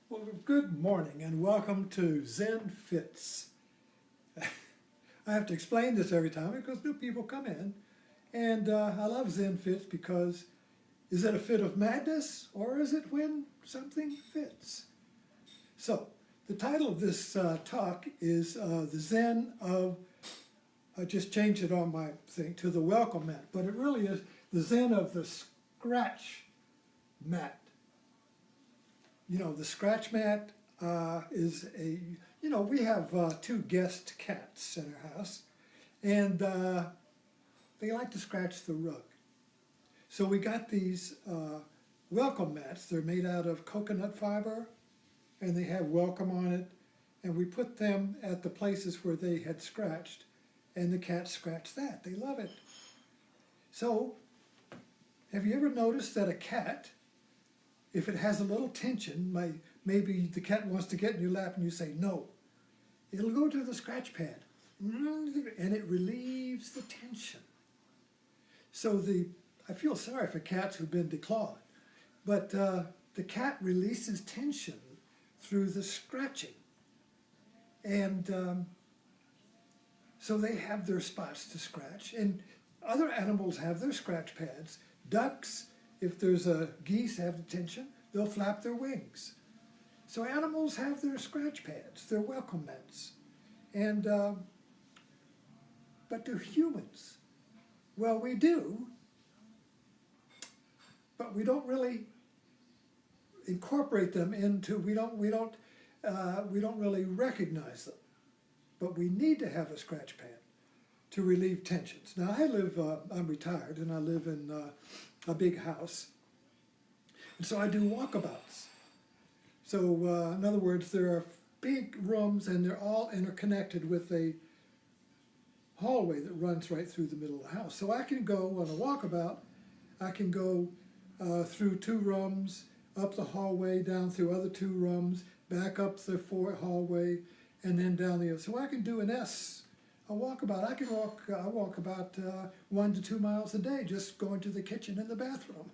Well, good morning and welcome to Zen Fits. I have to explain this every time because new people come in, and I love Zen Fits because is it a fit of madness or is it when something fits? So, the title of this talk is the Zen of, I just changed it on my thing to the welcome mat, but it really is the Zen of the scratch mat. You know, the scratch mat is we have two guest cats in our house, and they like to scratch the rug. So we got these welcome mats. They're made out of coconut fiber, and they have welcome on it, and we put them at the places where they had scratched, and the cats scratch that. They love it. So, have you ever noticed that a cat, if it has a little tension, maybe the cat wants to get in your lap and you say no, it'll go to the scratch pad and it relieves the tension. So I feel sorry for cats who've been declawed, but the cat releases tension through the scratching. And so they have their spots to scratch, and other animals have their scratch pads. Ducks, if there's a geese have the tension, they'll flap their wings. So animals have their scratch pads, their welcome mats. And, but do humans? Well, we do, but we don't really incorporate them into, we don't really recognize them. But we need to have a scratch pad to relieve tensions. Now I'm retired and I live in a big house. And so I do walkabouts. So in other words, there are big rooms and they're all interconnected with a hallway that runs right through the middle of the house. So I can go on a walkabout, I can go through two rooms, up the hallway, down through other two rooms, back up the hallway, and then down the other. So I can do a walkabout. I walk about 1 to 2 miles a day just going to the kitchen and the bathroom.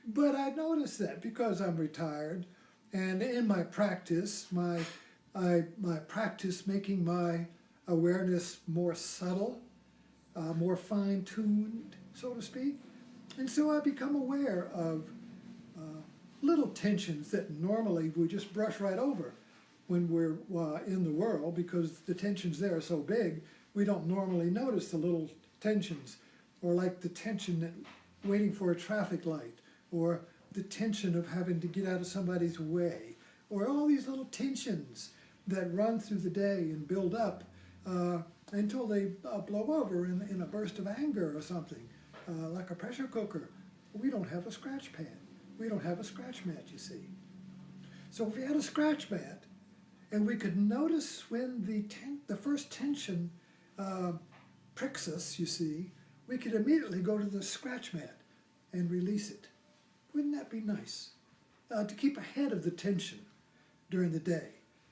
But I noticed that because I'm retired, and in my practice, my practice making my awareness more subtle, more fine-tuned, so to speak. And so I become aware of little tensions that normally we just brush right over when we're in the world, because the tensions there are so big, we don't normally notice the little tensions, or like the tension that waiting for a traffic light, or the tension of having to get out of somebody's way, or all these little tensions that run through the day and build up until they blow over in a burst of anger or something, like a pressure cooker. We don't have a scratch pad. We don't have a scratch mat, you see. So if we had a scratch mat, and we could notice when the first tension pricks us, you see, we could immediately go to the scratch mat and release it. Wouldn't that be nice? To keep ahead of the tension during the day,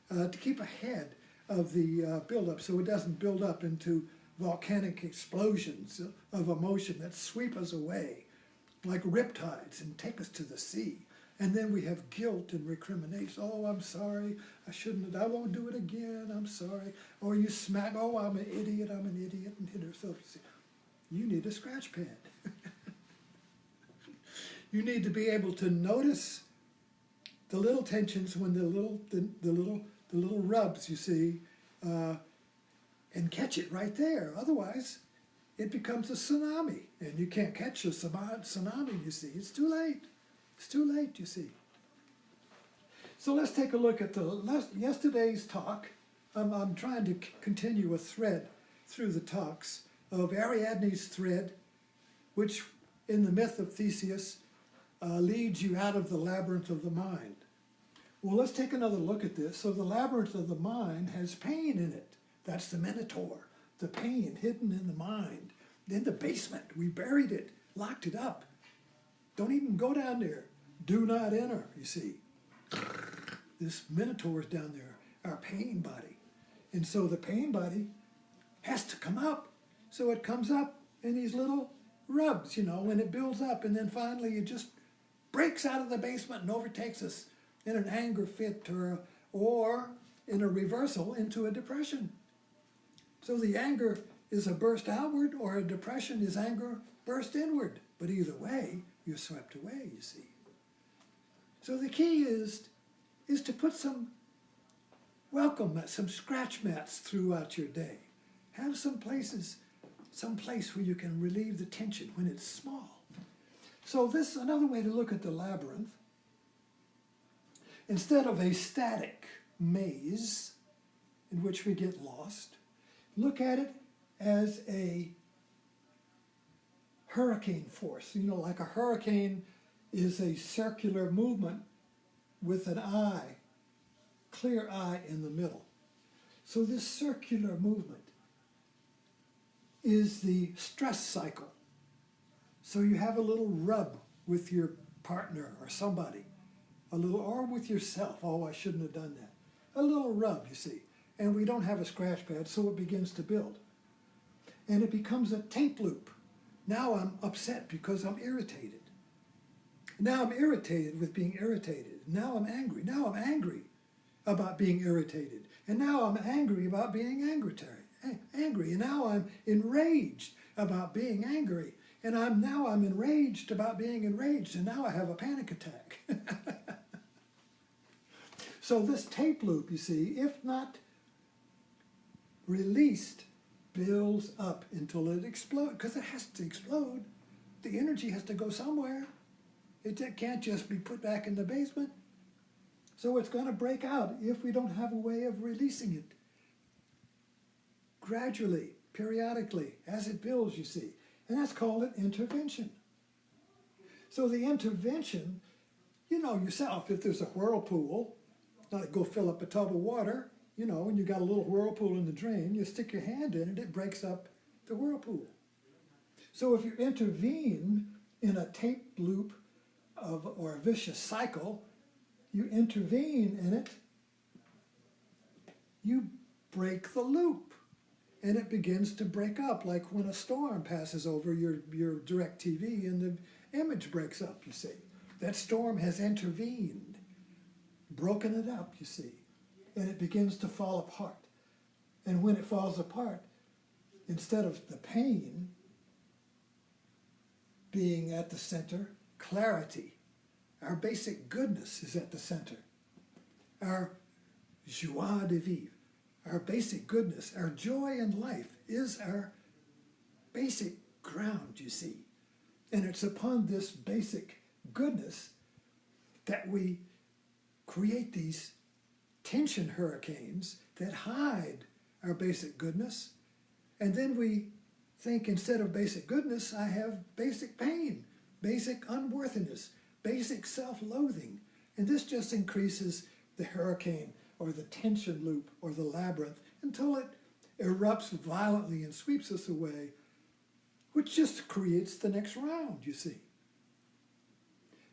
to keep ahead of the buildup so it doesn't build up into volcanic explosions of emotion that sweep us away like riptides and take us to the sea. And then we have guilt and recrimination. Oh, I'm sorry, I shouldn't have, I won't do it again, I'm sorry. Or you smack, oh, I'm an idiot, and hit herself. You need a scratch pad. You need to be able to notice the little tensions when the little rubs, you see, and catch it right there. Otherwise, it becomes a tsunami, and you can't catch a tsunami, you see. It's too late. It's too late, you see. So let's take a look at yesterday's talk. I'm trying to continue a thread through the talks of Ariadne's thread, which in the myth of Theseus leads you out of the labyrinth of the mind. Well, let's take another look at this. So the labyrinth of the mind has pain in it. That's the Minotaur, the pain hidden in the mind. In the basement, we buried it, locked it up. Don't even go down there. Do not enter, you see. This Minotaur is down there, our pain body. And so the pain body has to come up. So it comes up in these little rubs, and it builds up. And then finally it just breaks out of the basement and overtakes us in an anger fit or in a reversal into a depression. So the anger is a burst outward, or a depression is anger burst inward. But either way, you're swept away, you see. So the key is to put some welcome mats, some scratch mats throughout your day. Have some place where you can relieve the tension when it's small. So this is another way to look at the labyrinth. Instead of a static maze in which we get lost, look at it as a hurricane force. You know, like a hurricane is a circular movement with an eye, clear eye in the middle. So this circular movement is the stress cycle. So you have a little rub with your partner or somebody, or with yourself. Oh, I shouldn't have done that. A little rub, you see. And we don't have a scratch pad, so it begins to build. And it becomes a tape loop. Now I'm upset because I'm irritated. Now I'm irritated with being irritated. Now I'm angry. Now I'm angry about being irritated. And now I'm angry about being angry. And now I'm enraged about being angry. And now I'm enraged about being enraged. And now I have a panic attack. So this tape loop, you see, if not released, builds up until it explodes, because it has to explode. The energy has to go somewhere. It can't just be put back in the basement. So it's going to break out if we don't have a way of releasing it. Gradually, periodically, as it builds, you see. And that's called an intervention. So the intervention, you know yourself, if there's a whirlpool, like go fill up a tub of water, you know, when you got a little whirlpool in the drain, you stick your hand in it, it breaks up the whirlpool. So if you intervene in a tape loop or a vicious cycle, you intervene in it, you break the loop, and it begins to break up, like when a storm passes over your direct TV and the image breaks up, you see. That storm has intervened, broken it up, you see, and it begins to fall apart. And when it falls apart, instead of the pain being at the center, clarity, our basic goodness is at the center. Our joie de vivre, our basic goodness, our joy in life is our basic ground, you see. And it's upon this basic goodness that we create these tension hurricanes that hide our basic goodness. And then we think, instead of basic goodness, I have basic pain, basic unworthiness, basic self-loathing. And this just increases the hurricane or the tension loop or the labyrinth until it erupts violently and sweeps us away, which just creates the next round, you see.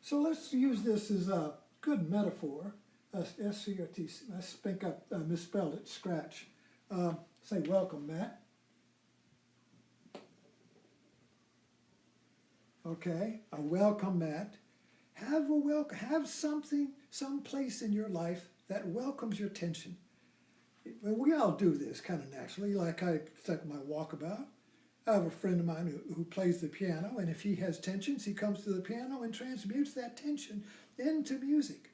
So let's use this as a good metaphor. S-C-R-T, I think I misspelled it, scratch. Say welcome, Matt. Okay, a welcome mat. Have something, some place in your life that welcomes your tension. We all do this kind of naturally, like I took my walkabout. I have a friend of mine who plays the piano, and if he has tensions, he comes to the piano and transmutes that tension into music.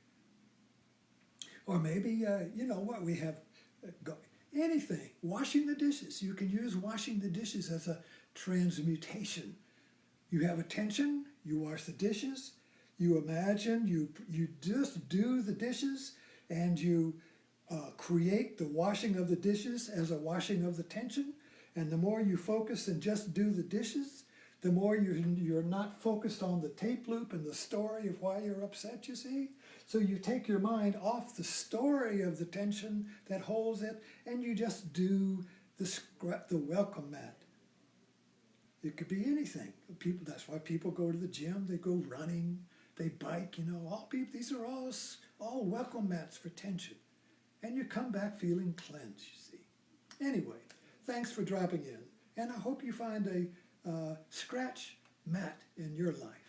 Or maybe, you know what, we have anything. Washing the dishes. You can use washing the dishes as a transmutation. You have a tension, you wash the dishes, you imagine, you just do the dishes, and you create the washing of the dishes as a washing of the tension. And the more you focus and just do the dishes, the more you're not focused on the tape loop and the story of why you're upset, you see. So you take your mind off the story of the tension that holds it, and you just do the welcome mat. It could be anything. That's why people go to the gym, they go running, they bike, you know. These are all welcome mats for tension. And you come back feeling cleansed, you see. Anyway, thanks for dropping in. And I hope you find a scratch mat in your life.